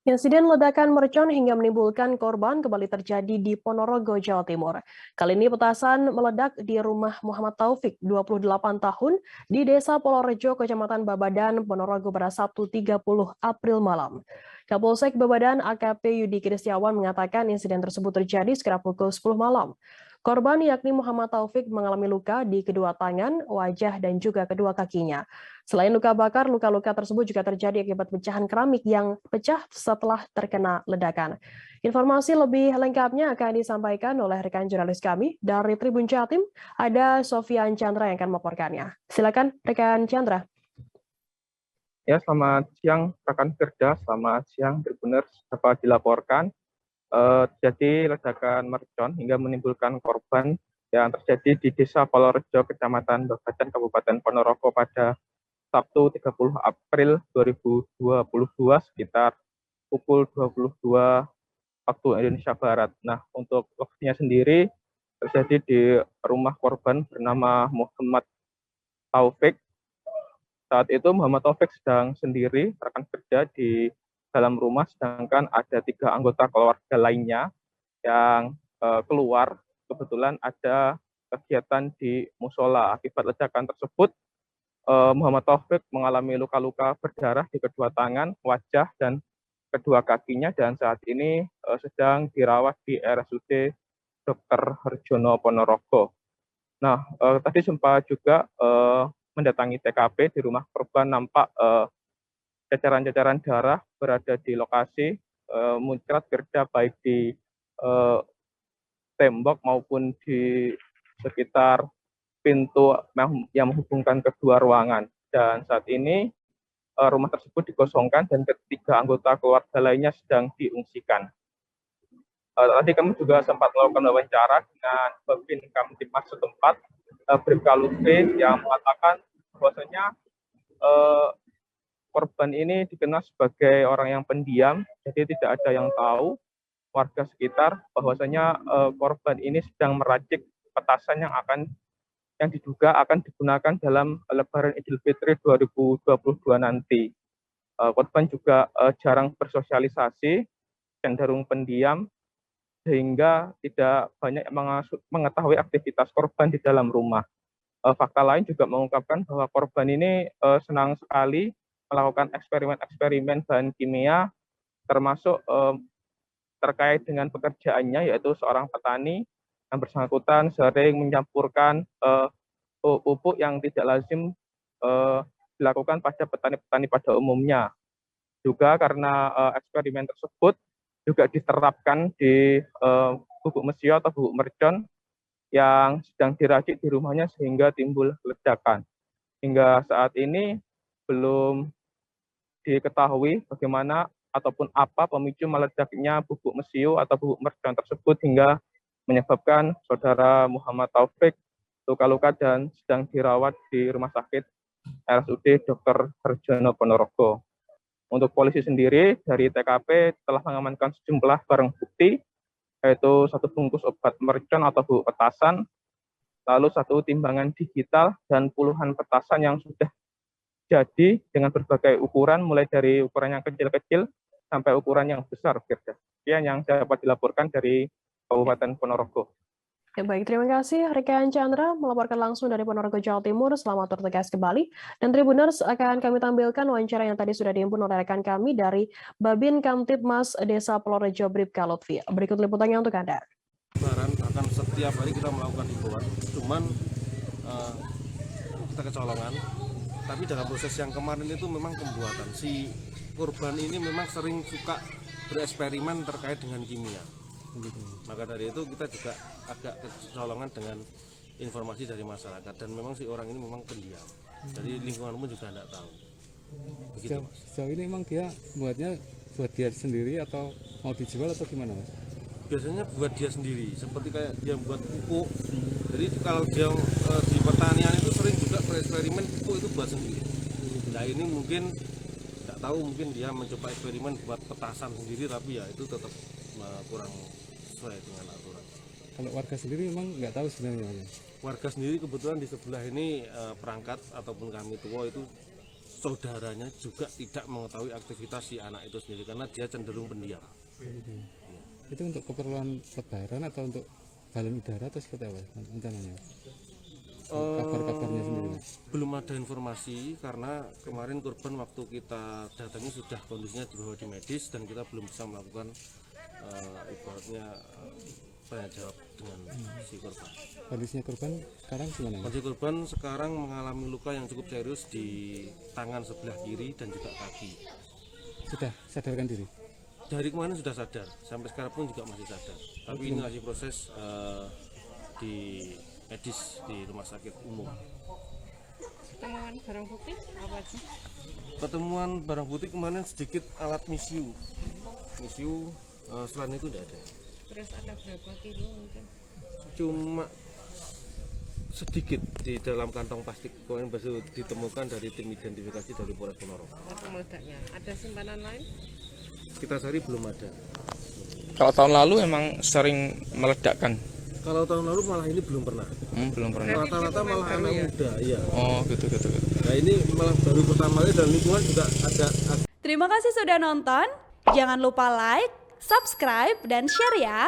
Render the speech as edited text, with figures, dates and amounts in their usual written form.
Insiden ledakan mercon hingga menimbulkan korban kembali terjadi di Ponorogo, Jawa Timur. Kali ini petasan meledak di rumah Muhammad Taufik, 28 tahun, di Desa Polorejo, Kecamatan Babadan, Ponorogo pada Sabtu 30 April malam. Kapolsek Babadan AKP Yudi Kristiawan mengatakan insiden tersebut terjadi sekitar pukul 10 malam. Korban yakni Muhammad Taufik mengalami luka di kedua tangan, wajah, dan juga kedua kakinya. Selain luka bakar, luka-luka tersebut juga terjadi akibat pecahan keramik yang pecah setelah terkena ledakan. Informasi lebih lengkapnya akan disampaikan oleh rekan jurnalis kami dari Tribun Jatim, ada Sofian Chandra yang akan melaporkannya. Silakan rekan Chandra. Ya, selamat siang rekan kerja, selamat siang Tribuners. Dapat dilaporkan terjadi ledakan mercon hingga menimbulkan korban yang terjadi di Desa Polorejo, Kecamatan Babadan, Kabupaten Ponorogo pada Sabtu 30 April 2022 sekitar pukul 22 waktu Indonesia Barat. Nah, untuk lokasinya sendiri terjadi di rumah korban bernama Muhammad Taufik. Saat itu Muhammad Taufik sedang sendiri rekan kerja di dalam rumah, sedangkan ada 3 anggota keluarga lainnya yang keluar. Kebetulan ada kegiatan di musola. Akibat ledakan tersebut, Muhammad Taufik mengalami luka-luka berdarah di kedua tangan, wajah, dan kedua kakinya, dan saat ini sedang dirawat di RSUD Dr. Harjono Ponorogo. Nah, tadi sempat juga mendatangi TKP di rumah korban, nampak jajaran-jajaran darah berada di lokasi, muncrat berada baik di tembok maupun di sekitar pintu yang menghubungkan kedua ruangan. Dan saat ini rumah tersebut dikosongkan dan ketiga anggota keluarga lainnya sedang diungsikan. Tadi kami juga sempat melakukan wawancara dengan Babin Kamtibmas setempat, Bribka Lutfi, yang mengatakan bahwasanya korban ini dikenal sebagai orang yang pendiam, jadi tidak ada yang tahu warga sekitar bahwasanya korban ini sedang meracik petasan yang diduga akan digunakan dalam Lebaran Idul Fitri 2022 nanti. Korban juga jarang bersosialisasi, cenderung pendiam, sehingga tidak banyak mengetahui aktivitas korban di dalam rumah. Fakta lain juga mengungkapkan bahwa korban ini senang sekali melakukan eksperimen-eksperimen bahan kimia, termasuk terkait dengan pekerjaannya, yaitu seorang petani yang bersangkutan sering mencampurkan pupuk yang tidak lazim dilakukan pada petani-petani pada umumnya. Juga karena eksperimen tersebut juga diterapkan di bubuk mesio atau bubuk mercon yang sedang diracik di rumahnya sehingga timbul ledakan. Hingga saat ini belum diketahui bagaimana ataupun apa pemicu meledaknya bubuk mesio atau bubuk mercon tersebut hingga menyebabkan saudara Muhammad Taufik luka-luka dan sedang dirawat di Rumah Sakit RSUD Dr. Harjono Ponorogo. Untuk polisi sendiri dari TKP telah mengamankan sejumlah barang bukti, yaitu 1 bungkus obat mercon atau bubuk petasan, lalu 1 timbangan digital, dan puluhan petasan yang sudah jadi dengan berbagai ukuran, mulai dari ukuran yang kecil-kecil sampai ukuran yang besar. Sekian yang dapat dilaporkan dari Kabupaten Ponorogo. Ya, baik, terima kasih rekan Chandra melaporkan langsung dari Ponorogo, Jawa Timur. Selamat bertugas kembali. Dan Tribuners, akan kami tampilkan wawancara yang tadi sudah dihimpun oleh rekan kami dari Babin Kamtibmas Desa Polorejo, Bribka Lutfi. Berikut liputannya untuk Anda. Lebaran akan setiap hari kita melakukan himbauan, cuman kita kecolongan. Tapi dalam proses yang kemarin itu memang pembuatan si korban ini memang sering suka bereksperimen terkait dengan kimia. Maka dari itu kita juga agak kecolongan dengan informasi dari masyarakat, dan memang si orang ini memang pendiam. Jadi lingkungan pun juga tidak tahu. Begitu, Mas. Sejauh ini memang dia buat dia sendiri atau mau dijual atau gimana, Mas? Biasanya buat dia sendiri, seperti kayak dia buat pupuk. Jadi kalau dia di pertanian itu sering juga bereksperimen pupuk itu buat sendiri. Nah ini mungkin tidak tahu, mungkin dia mencoba eksperimen buat petasan sendiri, tapi ya itu tetap kurang sesuai dengan aturan. Kalau warga sendiri memang nggak tahu sebenarnya. Warga sendiri kebetulan di sebelah ini perangkat ataupun kami tua itu saudaranya juga tidak mengetahui aktivitas si anak itu sendiri karena dia cenderung pendiam. Itu untuk keperluan lebaran atau untuk balon udara atau seperti apa rencananya? Kabar-kabarnya sendiri, Mas? Belum ada informasi karena kemarin korban waktu kita datangi sudah kondisinya dibawa di medis dan kita belum bisa melakukan ibaratnya tanya jawab dengan si korban. Kondisinya korban sekarang gimana, Mas? Kondisi korban sekarang mengalami luka yang cukup serius di tangan sebelah kiri dan juga kaki. Sudah sadarkan diri? Dari kemarin sudah sadar, sampai sekarang pun juga masih sadar. Tapi ini masih proses di medis di rumah sakit umum. Temuan barang bukti apa aja? Pertemuan barang bukti kemarin sedikit alat misiu, selain itu tidak ada. Terus ada berapa kilo mungkin? Cuma sedikit di dalam kantong plastik koin baru ditemukan dari tim identifikasi dari Polres Ponorogo. Atau meledaknya? Ada simpanan lain? Kita cari belum ada. Kalau tahun lalu emang sering meledakkan. Kalau tahun lalu malah ini belum pernah. Belum pernah. Rata-rata malah anak muda, iya. Oh, gitu. Nah ini malah baru pertama kali dan lingkungan juga ada. Terima kasih sudah nonton. Jangan lupa like, subscribe, dan share ya.